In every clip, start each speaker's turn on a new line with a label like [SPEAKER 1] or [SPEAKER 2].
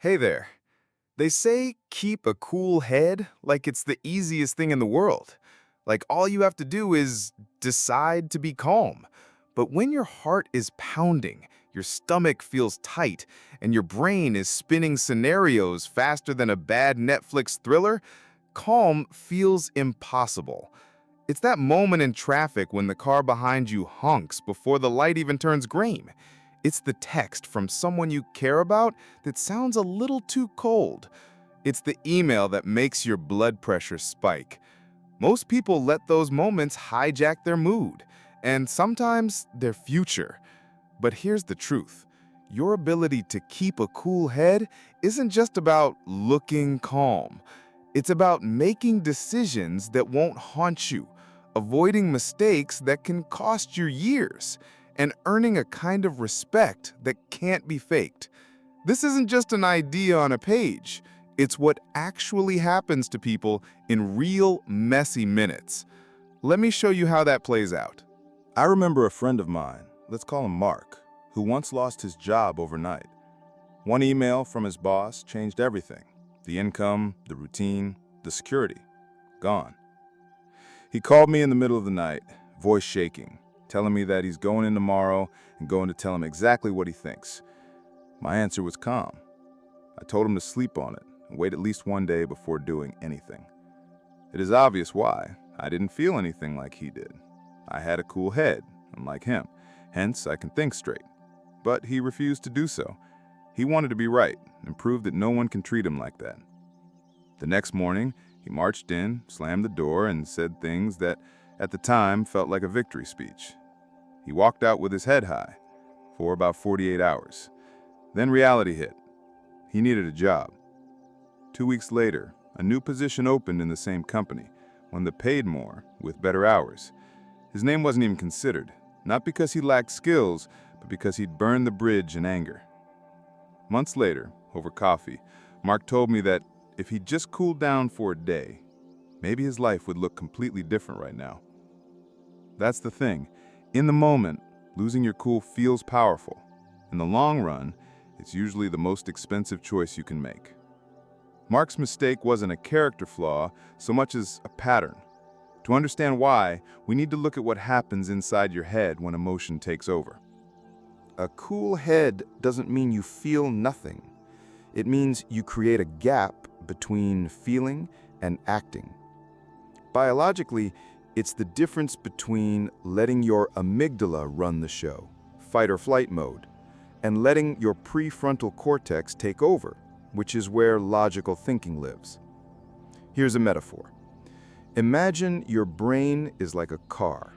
[SPEAKER 1] Hey there. They say keep a cool head like it's the easiest thing in the world. Like all you have to do is decide to be calm. But when your heart is pounding, your stomach feels tight, and your brain is spinning scenarios faster than a bad Netflix thriller, calm feels impossible. It's that moment in traffic when the car behind you honks before the light even turns green. It's the text from someone you care about that sounds a little too cold. It's the email that makes your blood pressure spike. Most people let those moments hijack their mood, and sometimes their future. But here's the truth. Your ability to keep a cool head isn't just about looking calm. It's about making decisions that won't haunt you, avoiding mistakes that can cost you years, and earning a kind of respect that can't be faked. This isn't just an idea on a page. It's what actually happens to people in real, messy minutes. Let me show you how that plays out.
[SPEAKER 2] I remember a friend of mine, let's call him Mark, who once lost his job overnight. One email from his boss changed everything. The income, the routine, the security. Gone. He called me in the middle of the night, voice shaking, telling me that he's going in tomorrow and going to tell him exactly what he thinks. My answer was calm. I told him to sleep on it and wait at least one day before doing anything. It is obvious why. I didn't feel anything like he did. I had a cool head, unlike him, hence I can think straight. But he refused to do so. He wanted to be right and prove that no one can treat him like that. The next morning, he marched in, slammed the door, and said things that, at the time, felt like a victory speech. He walked out with his head high for about 48 hours. Then reality hit. He needed a job. 2 weeks later, a new position opened in the same company, one that paid more, with better hours. His name wasn't even considered, not because he lacked skills, but because he'd burned the bridge in anger. Months later, over coffee, Mark told me that if he'd just cooled down for a day, maybe his life would look completely different right now. That's the thing. In the moment, losing your cool feels powerful. In the long run, it's usually the most expensive choice you can make. Mark's mistake wasn't a character flaw so much as a pattern. To understand why, we need to look at what happens inside your head when emotion takes over.
[SPEAKER 3] A cool head doesn't mean you feel nothing. It means you create a gap between feeling and acting. Biologically, it's the difference between letting your amygdala run the show, fight or flight mode, and letting your prefrontal cortex take over, which is where logical thinking lives. Here's a metaphor. Imagine your brain is like a car.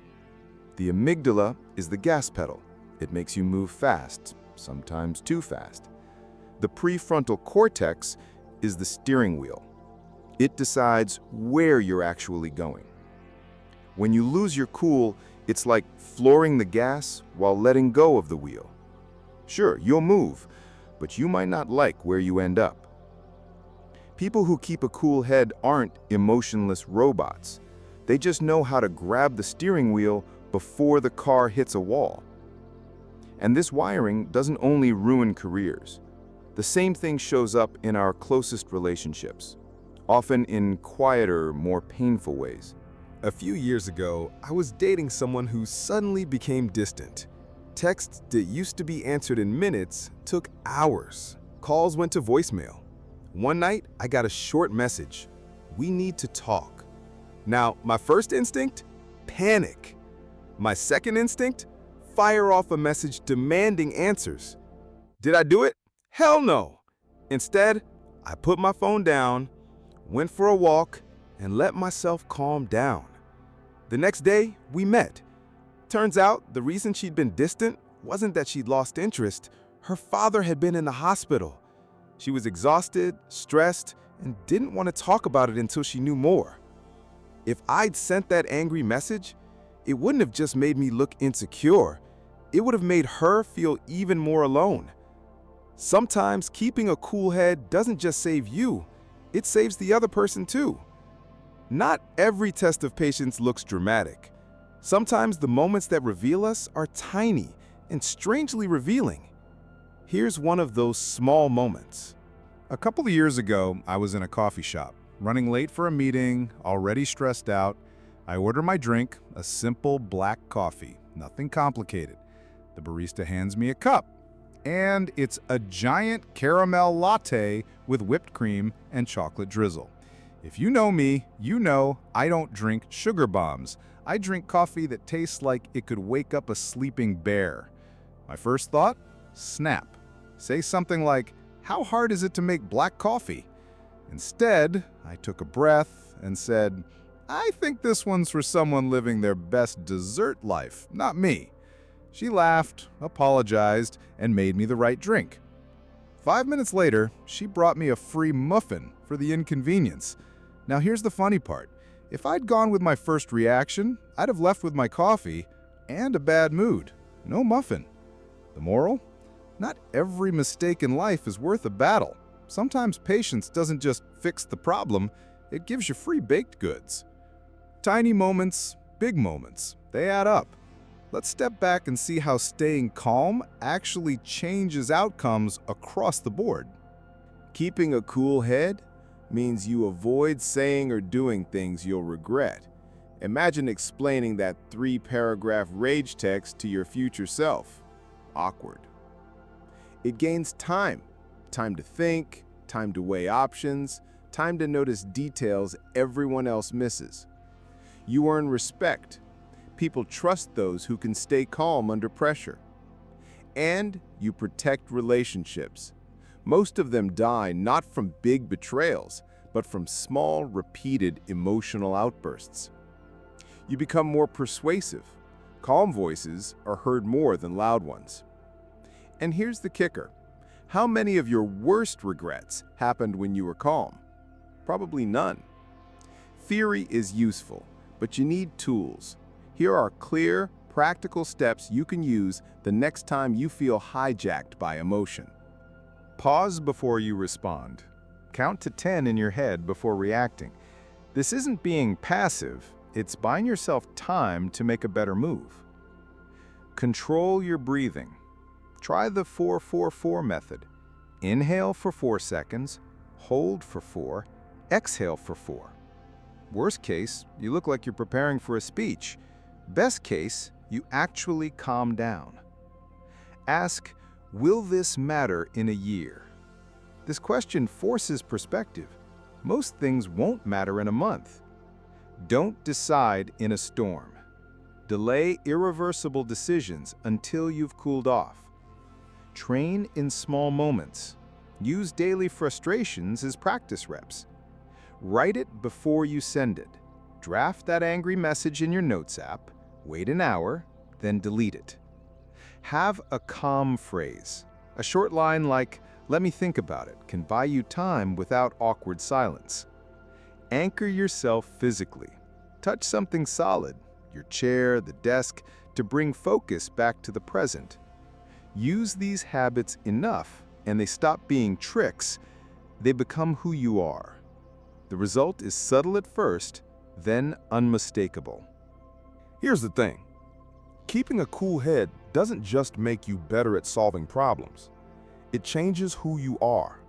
[SPEAKER 3] The amygdala is the gas pedal. It makes you move fast, sometimes too fast. The prefrontal cortex is the steering wheel. It decides where you're actually going. When you lose your cool, it's like flooring the gas while letting go of the wheel. Sure, you'll move, but you might not like where you end up. People who keep a cool head aren't emotionless robots. They just know how to grab the steering wheel before the car hits a wall. And this wiring doesn't only ruin careers. The same thing shows up in our closest relationships, often in quieter, more painful ways.
[SPEAKER 1] A few years ago, I was dating someone who suddenly became distant. Texts that used to be answered in minutes took hours. Calls went to voicemail. One night, I got a short message. "We need to talk." Now, my first instinct? Panic. My second instinct? Fire off a message demanding answers. Did I do it? Hell no. Instead, I put my phone down, went for a walk, and let myself calm down. The next day, we met. Turns out, the reason she'd been distant wasn't that she'd lost interest. Her father had been in the hospital. She was exhausted, stressed, and didn't want to talk about it until she knew more. If I'd sent that angry message, it wouldn't have just made me look insecure. It would have made her feel even more alone. Sometimes keeping a cool head doesn't just save you, it saves the other person too. Not every test of patience looks dramatic. Sometimes the moments that reveal us are tiny and strangely revealing. Here's one of those small moments.
[SPEAKER 2] A couple of years ago, I was in a coffee shop, running late for a meeting, already stressed out. I order my drink, a simple black coffee, nothing complicated. The barista hands me a cup, and it's a giant caramel latte with whipped cream and chocolate drizzle. If you know me, you know I don't drink sugar bombs. I drink coffee that tastes like it could wake up a sleeping bear. My first thought? Snap. Say something like, "How hard is it to make black coffee?" Instead, I took a breath and said, "I think this one's for someone living their best dessert life, not me." She laughed, apologized, and made me the right drink. 5 minutes later, she brought me a free muffin for the inconvenience. Now here's the funny part. If I'd gone with my first reaction, I'd have left with my coffee and a bad mood. No muffin. The moral? Not every mistake in life is worth a battle. Sometimes patience doesn't just fix the problem, it gives you free baked goods. Tiny moments, big moments, they add up. Let's step back and see how staying calm actually changes outcomes across the board.
[SPEAKER 3] Keeping a cool head means you avoid saying or doing things you'll regret. Imagine explaining that 3-paragraph rage text to your future self. Awkward. It gains time. Time to think, time to weigh options, time to notice details everyone else misses. You earn respect. People trust those who can stay calm under pressure. And you protect relationships. Most of them die not from big betrayals, but from small, repeated emotional outbursts. You become more persuasive. Calm voices are heard more than loud ones. And here's the kicker. How many of your worst regrets happened when you were calm? Probably none. Theory is useful, but you need tools. Here are clear, practical steps you can use the next time you feel hijacked by emotion.
[SPEAKER 2] Pause before you respond. Count to 10 in your head before reacting. This isn't being passive, it's buying yourself time to make a better move. Control your breathing. Try the 4-4-4 method. Inhale for 4 seconds, hold for 4, exhale for 4. Worst case, you look like you're preparing for a speech. Best case, you actually calm down. Ask, will this matter in a year? This question forces perspective. Most things won't matter in a month. Don't decide in a storm. Delay irreversible decisions until you've cooled off. Train in small moments. Use daily frustrations as practice reps. Write it before you send it. Draft that angry message in your Notes app, wait an hour, then delete it. Have a calm phrase. A short line like, "Let me think about it," can buy you time without awkward silence. Anchor yourself physically. Touch something solid, your chair, the desk, to bring focus back to the present. Use these habits enough, and they stop being tricks. They become who you are. The result is subtle at first, then unmistakable.
[SPEAKER 1] Here's the thing. Keeping a cool head doesn't just make you better at solving problems. It changes who you are.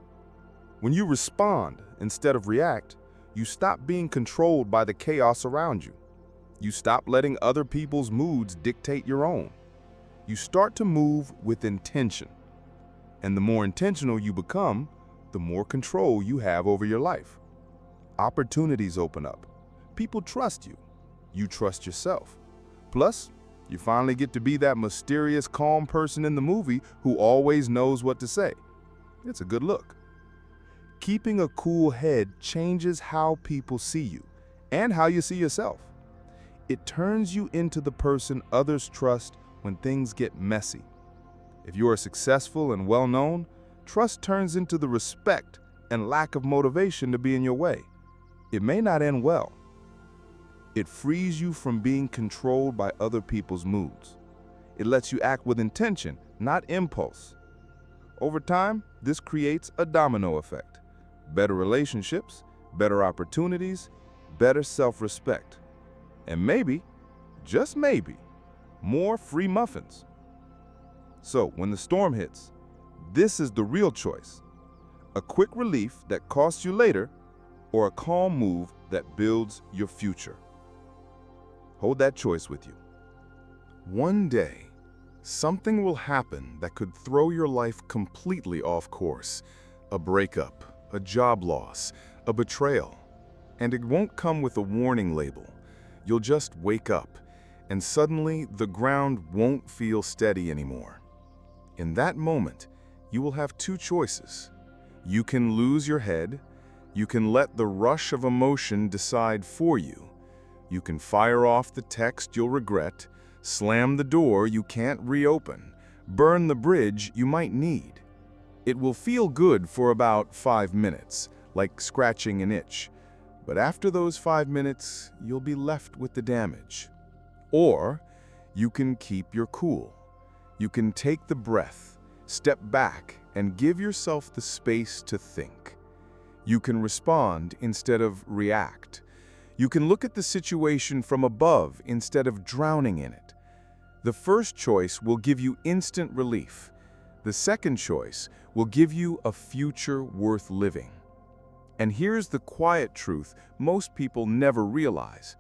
[SPEAKER 1] When you respond instead of react, you stop being controlled by the chaos around you. You stop letting other people's moods dictate your own. You start to move with intention. And the more intentional you become, the more control you have over your life. Opportunities open up. People trust you. You trust yourself. Plus, you finally get to be that mysterious, calm person in the movie who always knows what to say. It's a good look. Keeping a cool head changes how people see you and how you see yourself. It turns you into the person others trust when things get messy. If you are successful and well-known, trust turns into the respect and lack of motivation to be in your way. It may not end well. It frees you from being controlled by other people's moods. It lets you act with intention, not impulse. Over time, this creates a domino effect. Better relationships, better opportunities, better self-respect. And maybe, just maybe, more free muffins. So when the storm hits, this is the real choice.
[SPEAKER 2] A quick relief that costs you later, or a calm move that builds your future. Hold that choice with you. One day, something will happen that could throw your life completely off course. A breakup, a job loss, a betrayal. And it won't come with a warning label. You'll just wake up, and suddenly the ground won't feel steady anymore. In that moment, you will have two choices. You can lose your head. You can let the rush of emotion decide for you. You can fire off the text you'll regret, slam the door you can't reopen, burn the bridge you might need. It will feel good for about 5 minutes, like scratching an itch. But after those 5 minutes, you'll be left with the damage. Or you can keep your cool. You can take the breath, step back, and give yourself the space to think. You can respond instead of react. You can look at the situation from above instead of drowning in it. The first choice will give you instant relief. The second choice will give you a future worth living. And here's the quiet truth most people never realize.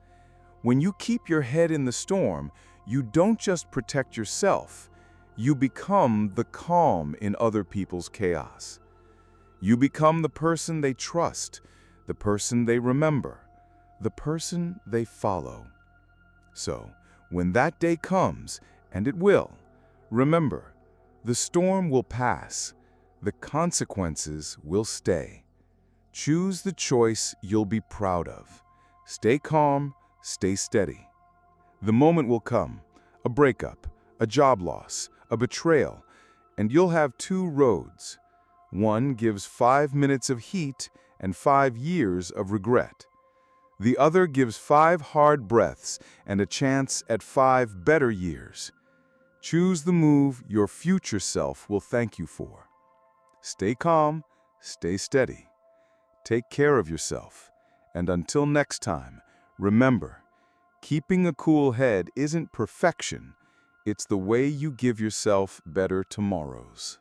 [SPEAKER 2] When you keep your head in the storm, you don't just protect yourself, you become the calm in other people's chaos. You become the person they trust, the person they remember, the person they follow. So, when that day comes, and it will, remember, the storm will pass, the consequences will stay. Choose the choice you'll be proud of. Stay calm, stay steady. The moment will come, a breakup, a job loss, a betrayal, and you'll have two roads. One gives 5 minutes of heat and 5 years of regret. The other gives 5 hard breaths and a chance at 5 better years. Choose the move your future self will thank you for. Stay calm, stay steady. Take care of yourself. And until next time, remember, keeping a cool head isn't perfection. It's the way you give yourself better tomorrows.